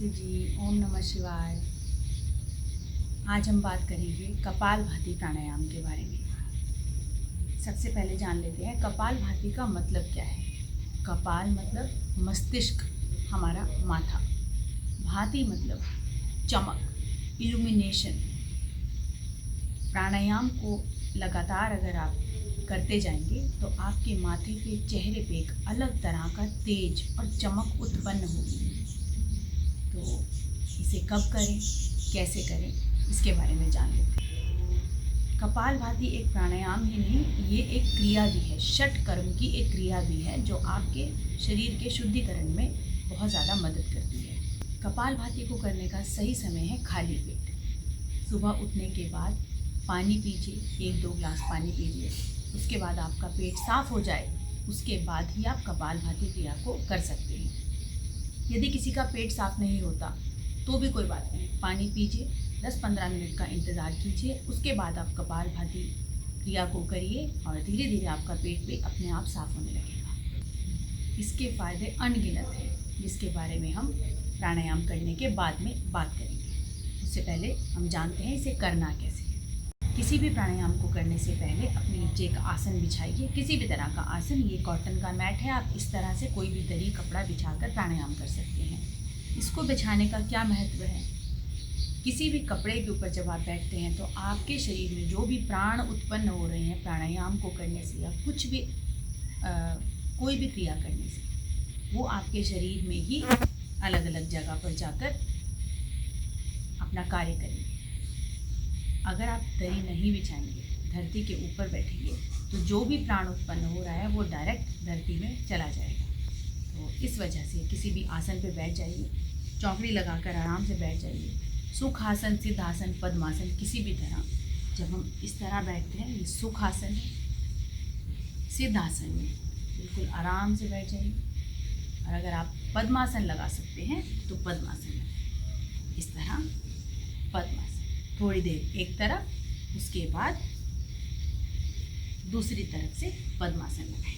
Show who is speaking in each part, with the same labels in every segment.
Speaker 1: नमस्ते जी, ओम नमः शिवाय। आज हम बात करेंगे कपालभाति प्राणायाम के बारे में। सबसे पहले जान लेते हैं कपालभाति का मतलब क्या है। कपाल मतलब मस्तिष्क, हमारा माथा। भाति मतलब चमक, इल्यूमिनेशन। प्राणायाम को लगातार अगर आप करते जाएंगे तो आपके माथे पे, चेहरे पे एक अलग तरह का तेज और चमक उत्पन्न होगी। तो इसे कब करें, कैसे करें, इसके बारे में जान लेते हैं। कपालभाति एक प्राणायाम ही नहीं, ये एक क्रिया भी है, षट कर्म की एक क्रिया भी है जो आपके शरीर के शुद्धिकरण में बहुत ज़्यादा मदद करती है। कपालभाति को करने का सही समय है खाली पेट। सुबह उठने के बाद पानी पीजिए, 1-2 गिलास पानी पीजिए। उसके बाद आपका पेट साफ हो जाए, उसके बाद ही आप कपालभाति क्रिया को कर सकते हैं। यदि किसी का पेट साफ नहीं होता तो भी कोई बात नहीं, पानी पीजिए, 10-15 मिनट का इंतज़ार कीजिए, उसके बाद आप कपालभाति क्रिया को करिए और धीरे धीरे आपका पेट भी अपने आप साफ होने लगेगा। इसके फ़ायदे अनगिनत हैं, जिसके बारे में हम प्राणायाम करने के बाद में बात करेंगे। उससे पहले हम जानते हैं इसे करना कैसे है। किसी भी प्राणायाम को करने से पहले अपने नीचे एक आसन बिछाइए, किसी भी तरह का आसन। ये कॉटन का मैट है, आप इस तरह से कोई भी दरी कपड़ा बिछाकर प्राणायाम कर सकते हैं। इसको बिछाने का क्या महत्व है, किसी भी कपड़े के ऊपर जब आप बैठते हैं तो आपके शरीर में जो भी प्राण उत्पन्न हो रहे हैं प्राणायाम को करने से या कुछ भी कोई भी क्रिया करने से, वो आपके शरीर में ही अलग अलग जगह पर जाकर अपना कार्य करेंगे। अगर आप दरी नहीं बिछाएंगे, धरती के ऊपर बैठेंगे, तो जो भी प्राण उत्पन्न हो रहा है वो डायरेक्ट धरती में चला जाएगा। तो इस वजह से किसी भी आसन पे बैठ जाइए, चौकड़ी लगाकर आराम से बैठ जाइए। सुखासन, सिद्धासन, पद्मासन, किसी भी तरह। जब हम इस तरह बैठते हैं, ये सुखासन है। सिद्धासन में बिल्कुल आराम से बैठ जाइए। और अगर आप पद्मासन लगा सकते हैं तो पद्मासन लगाइए। इस तरह पद्मासन थोड़ी देर एक तरफ, उसके बाद दूसरी तरफ से पद्मासन लगाएं।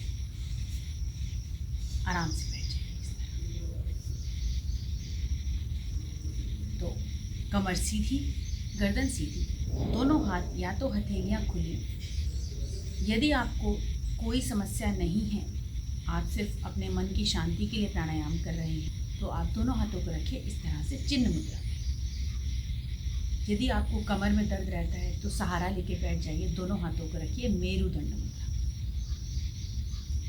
Speaker 1: आराम से बैठ जाइए इस तरह। तो कमर सीधी, गर्दन सीधी, दोनों हाथ या तो हथेलियां खुली। यदि आपको कोई समस्या नहीं है, आप सिर्फ अपने मन की शांति के लिए प्राणायाम कर रहे हैं, तो आप दोनों हाथों को रखिए इस तरह से चिन्ह मुद्रा। यदि आपको कमर में दर्द रहता है तो सहारा लेके बैठ जाइए, दोनों हाथों को रखिए मेरुदंड मुद्रा।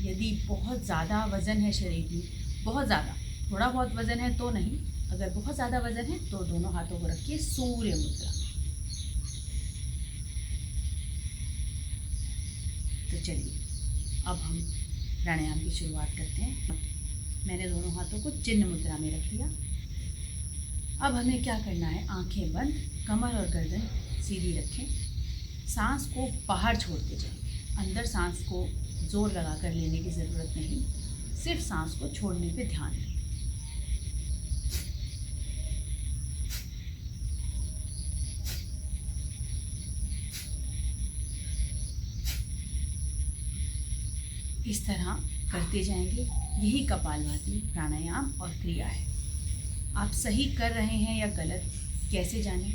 Speaker 1: यदि बहुत ज़्यादा वज़न है शरीर में, बहुत ज़्यादा, थोड़ा बहुत वज़न है तो नहीं, अगर बहुत ज़्यादा वज़न है तो दोनों हाथों को रखिए सूर्य मुद्रा। तो चलिए अब हम प्राणायाम की शुरुआत करते हैं। मैंने दोनों हाथों को चिन्ह मुद्रा में रख लिया। अब हमें क्या करना है, आंखें बंद, कमर और गर्दन सीधी रखें। सांस को बाहर छोड़ते जाएं। अंदर सांस को जोर लगा कर लेने की ज़रूरत नहीं, सिर्फ सांस को छोड़ने पे ध्यान दें। इस तरह करते जाएंगे। यही कपालभाति प्राणायाम और क्रिया है। आप सही कर रहे हैं या गलत कैसे जानें?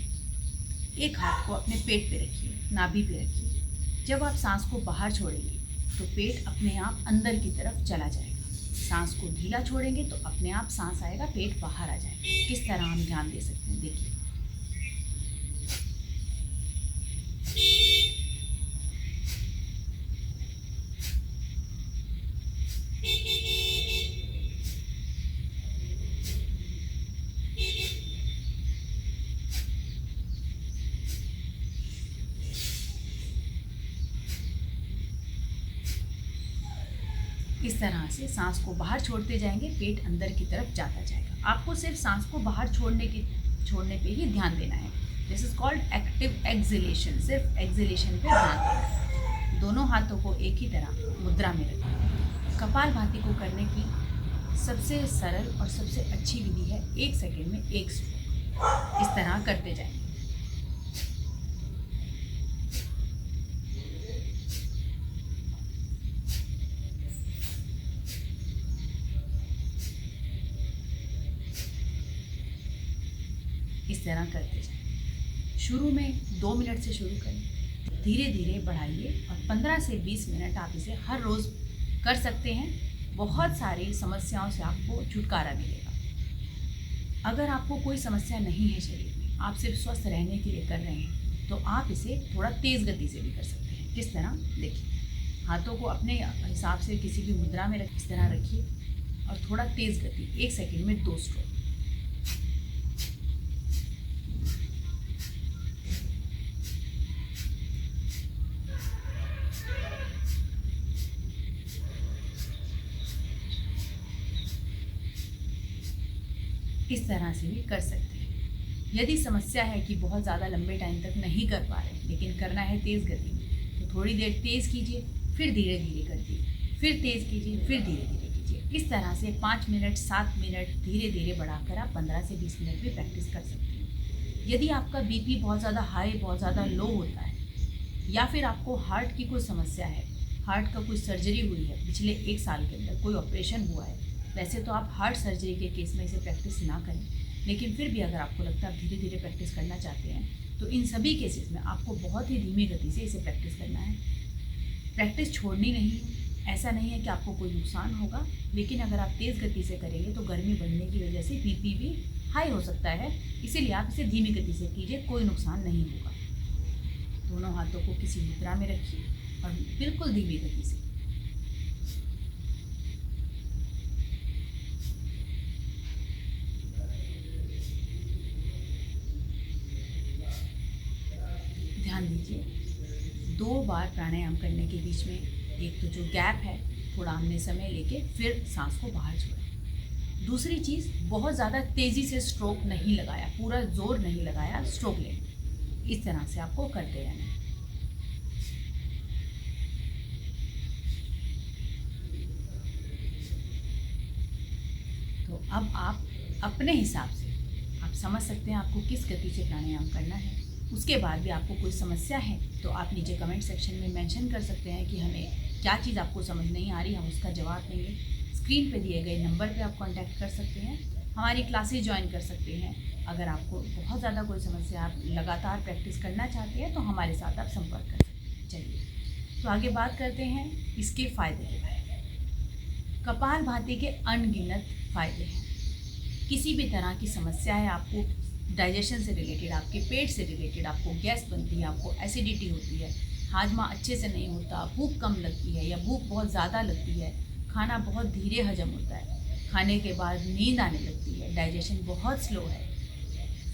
Speaker 1: एक हाथ को अपने पेट पे रखिए, नाभि पे रखिए। जब आप सांस को बाहर छोड़ेंगे तो पेट अपने आप अंदर की तरफ चला जाएगा। सांस को ढीला छोड़ेंगे तो अपने आप सांस आएगा, पेट बाहर आ जाएगा। किस तरह हम ध्यान दे सकते हैं, देखिए। इस तरह से सांस को बाहर छोड़ते जाएंगे, पेट अंदर की तरफ जाता जाएगा। आपको सिर्फ सांस को बाहर छोड़ने पे ही ध्यान देना है। This is called active exhalation. सिर्फ एक्सहेलेशन पे ध्यान देना है। दोनों हाथों को एक ही तरह मुद्रा में रखें। कपालभाति को करने की सबसे सरल और सबसे अच्छी विधि है 1 सेकेंड में 1 स्ट्रोक। इस तरह करते जाएंगे। तरह करते जाएं। शुरू में 2 मिनट से शुरू करें, धीरे धीरे बढ़ाइए और 15 से 20 मिनट आप इसे हर रोज़ कर सकते हैं। बहुत सारी समस्याओं से आपको छुटकारा मिलेगा। अगर आपको कोई समस्या नहीं है शरीर में, आप सिर्फ स्वस्थ रहने के लिए कर रहे हैं, तो आप इसे थोड़ा तेज़ गति से भी कर सकते हैं। किस तरह, देखिए, हाथों को अपने हिसाब से किसी भी मुद्रा में इस तरह रखिए और थोड़ा तेज़ गति, 1 सेकंड में 2 स्ट्रोक। इस तरह से भी कर सकते हैं। यदि समस्या है कि बहुत ज़्यादा लंबे टाइम तक नहीं कर पा रहे, लेकिन करना है तेज़ गति में, तो थोड़ी देर तेज़ कीजिए, फिर धीरे धीरे करिए, फिर तेज़ कीजिए, फिर धीरे धीरे कीजिए। इस तरह से 5 मिनट, 7 मिनट धीरे धीरे बढ़ाकर आप 15 से 20 मिनट भी प्रैक्टिस कर सकते हैं। यदि आपका बीपी बहुत ज़्यादा हाई, बहुत ज़्यादा लो होता है, या फिर आपको हार्ट की कोई समस्या है, हार्ट का कोई सर्जरी हुई है पिछले 1 साल के अंदर, कोई ऑपरेशन हुआ है, वैसे तो आप हार्ट सर्जरी के केस में इसे प्रैक्टिस ना करें, लेकिन फिर भी अगर आपको लगता है आप धीरे धीरे प्रैक्टिस करना चाहते हैं, तो इन सभी केसेस में आपको बहुत ही धीमी गति से इसे प्रैक्टिस करना है। प्रैक्टिस छोड़नी नहीं है। ऐसा नहीं है कि आपको कोई नुकसान होगा, लेकिन अगर आप तेज़ गति से करेंगे तो गर्मी बढ़ने की वजह से बीपी भी हाई हो सकता है, इसीलिए आप इसे धीमी गति से कीजिए, कोई नुकसान नहीं होगा। दोनों हाथों को किसी मुद्रा में रखिए और बिल्कुल धीमी गति से। ध्यान दीजिए, 2 बार प्राणायाम करने के बीच में एक तो जो गैप है, थोड़ा हमने समय लेके फिर सांस को बाहर छोड़ा। दूसरी चीज़, बहुत ज़्यादा तेज़ी से स्ट्रोक नहीं लगाया, पूरा जोर नहीं लगाया स्ट्रोक लेने। इस तरह से आपको करते रहना है। तो अब आप अपने हिसाब से आप समझ सकते हैं आपको किस गति से प्राणायाम करना है। उसके बाद भी आपको कोई समस्या है तो आप नीचे कमेंट सेक्शन में मेंशन कर सकते हैं कि हमें क्या चीज़ आपको समझ नहीं आ रही, हम उसका जवाब देंगे। स्क्रीन पे दिए गए नंबर पे आप कांटेक्ट कर सकते हैं, हमारी क्लासेस ज्वाइन कर सकते हैं। अगर आपको बहुत ज़्यादा कोई समस्या, आप लगातार प्रैक्टिस करना चाहते हैं, तो हमारे साथ आप संपर्क कर सकते हैं। चलिए, तो आगे बात करते हैं इसके फ़ायदे के बारे में। कपालभाति के अनगिनत फ़ायदे हैं। किसी भी तरह की समस्या है, आपको डाइजेशन से रिलेटेड, आपके पेट से रिलेटेड, आपको गैस बनती है, आपको एसिडिटी होती है, हाजमा अच्छे से नहीं होता, भूख कम लगती है या भूख बहुत ज़्यादा लगती है, खाना बहुत धीरे हजम होता है, खाने के बाद नींद आने लगती है, डाइजेशन बहुत स्लो है,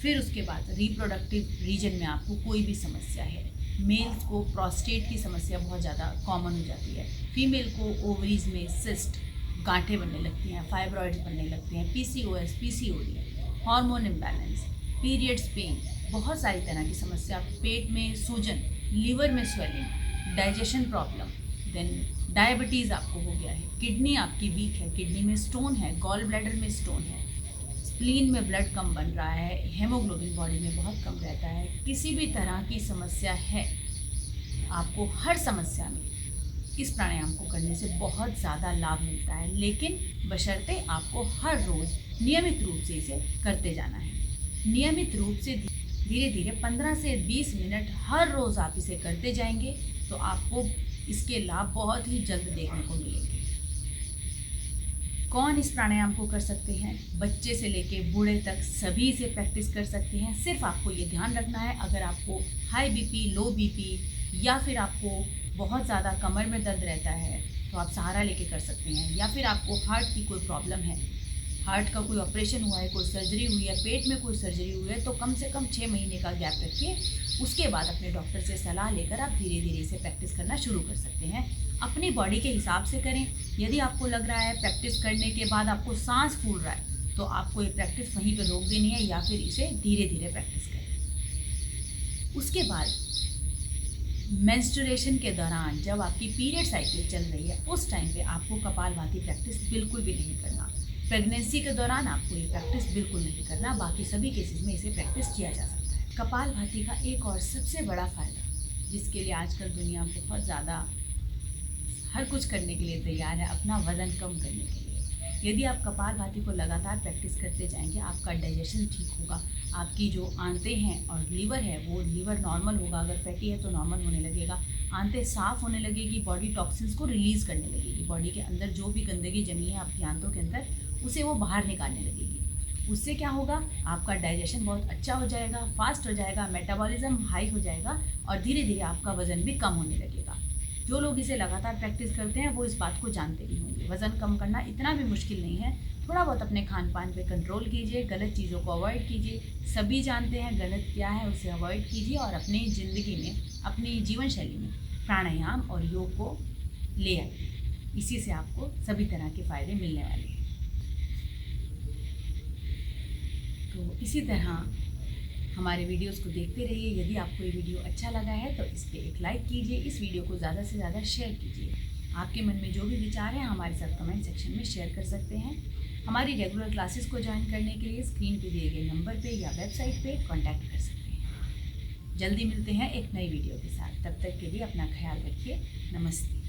Speaker 1: फिर उसके बाद रिप्रोडक्टिव रीजन में आपको कोई भी समस्या है, मेल्स को प्रोस्टेट की समस्या बहुत ज़्यादा कॉमन हो जाती है, फीमेल को ओवरीज में सिस्ट, गांठें बनने लगती हैं, फाइब्रॉइड्स बनने लगते हैं, PCOS, PCOD, hormone imbalance, periods pain, बहुत सारी तरह की समस्या, पेट में सूजन, लीवर में swelling, digestion problem, then diabetes आपको हो गया है, किडनी आपकी वीक है, किडनी में स्टोन है, गॉल ब्लैडर में स्टोन है, स्प्लीन में ब्लड कम बन रहा है, हेमोग्लोबिन बॉडी में बहुत कम रहता है, किसी भी तरह की समस्या है, आपको हर समस्या में इस प्राणायाम को करने से बहुत ज़्यादा लाभ मिलता है, लेकिन बशर्ते आपको हर रोज़ नियमित रूप से इसे करते जाना है। नियमित रूप से धीरे धीरे 15 से 20 मिनट हर रोज़ आप इसे करते जाएंगे तो आपको इसके लाभ बहुत ही जल्द देखने को मिलेंगे। कौन इस प्राणायाम को कर सकते हैं? बच्चे से लेके बूढ़े तक सभी इसे प्रैक्टिस कर सकते हैं। सिर्फ आपको ये ध्यान रखना है, अगर आपको हाई बीपी, लो बीपी या फिर आपको बहुत ज़्यादा कमर में दर्द रहता है तो आप सहारा लेके कर सकते हैं, या फिर आपको हार्ट की कोई प्रॉब्लम है, हार्ट का कोई ऑपरेशन हुआ है, कोई सर्जरी हुई है, पेट में कोई सर्जरी हुई है, तो कम से कम 6 महीने का गैप रखिए। उसके बाद अपने डॉक्टर से सलाह लेकर आप धीरे धीरे इसे प्रैक्टिस करना शुरू कर सकते हैं। अपनी बॉडी के हिसाब से करें। यदि आपको लग रहा है प्रैक्टिस करने के बाद आपको सांस फूल रहा है तो आपको ये प्रैक्टिस वहीं पर रोक देनी है, या फिर इसे धीरे धीरे प्रैक्टिस करें। उसके बाद मेंस्ट्रुएशन के दौरान जब आपकी पीरियड साइकिल चल रही है उस टाइम पे आपको कपालभाति प्रैक्टिस बिल्कुल भी नहीं करना। प्रेगनेंसी के दौरान आपको ये प्रैक्टिस बिल्कुल नहीं करना, बाकी सभी केसेस में इसे प्रैक्टिस किया जा सकता है। कपालभाति का एक और सबसे बड़ा फ़ायदा, जिसके लिए आजकल दुनिया बहुत ज़्यादा हर कुछ करने के लिए तैयार है, अपना वज़न कम करने के लिए, यदि आप कपालभाति को लगातार प्रैक्टिस करते जाएंगे, आपका डाइजेशन ठीक होगा, आपकी जो आंतें हैं और लीवर है वो लीवर नॉर्मल होगा, अगर फैटी है तो नॉर्मल होने लगेगा, आंतें साफ़ होने लगेगी, बॉडी टॉक्सिन्स को रिलीज़ करने लगेगी, बॉडी के अंदर जो भी गंदगी जमी है आपकी आंतों के अंदर उसे वो बाहर निकालने लगेगी। उससे क्या होगा, आपका डाइजेशन बहुत अच्छा हो जाएगा, फास्ट हो जाएगा, मेटाबॉलिज्म हाई हो जाएगा और धीरे धीरे आपका वज़न भी कम होने लगेगा। जो लोग इसे लगातार प्रैक्टिस करते हैं वो इस बात को जानते भी होंगे। वज़न कम करना इतना भी मुश्किल नहीं है, थोड़ा बहुत अपने खान पान पे कंट्रोल कीजिए, गलत चीज़ों को अवॉइड कीजिए। सभी जानते हैं गलत क्या है, उसे अवॉइड कीजिए और अपनी ज़िंदगी में, अपनी जीवन शैली में प्राणायाम और योग को ले आइए। इसी से आपको सभी तरह के फ़ायदे मिलने वाले हैं। तो इसी तरह हमारे वीडियोस को देखते रहिए। यदि आपको ये वीडियो अच्छा लगा है तो इस पर एक लाइक कीजिए, इस वीडियो को ज़्यादा से ज़्यादा शेयर कीजिए। आपके मन में जो भी विचार हैं हमारे साथ कमेंट सेक्शन में शेयर कर सकते हैं। हमारी रेगुलर क्लासेस को ज्वाइन करने के लिए स्क्रीन पे दिए गए नंबर पे या वेबसाइट पे कांटेक्ट कर सकते हैं। जल्दी मिलते हैं एक नई वीडियो के साथ, तब तक के लिए अपना ख्याल रखिए। नमस्ते।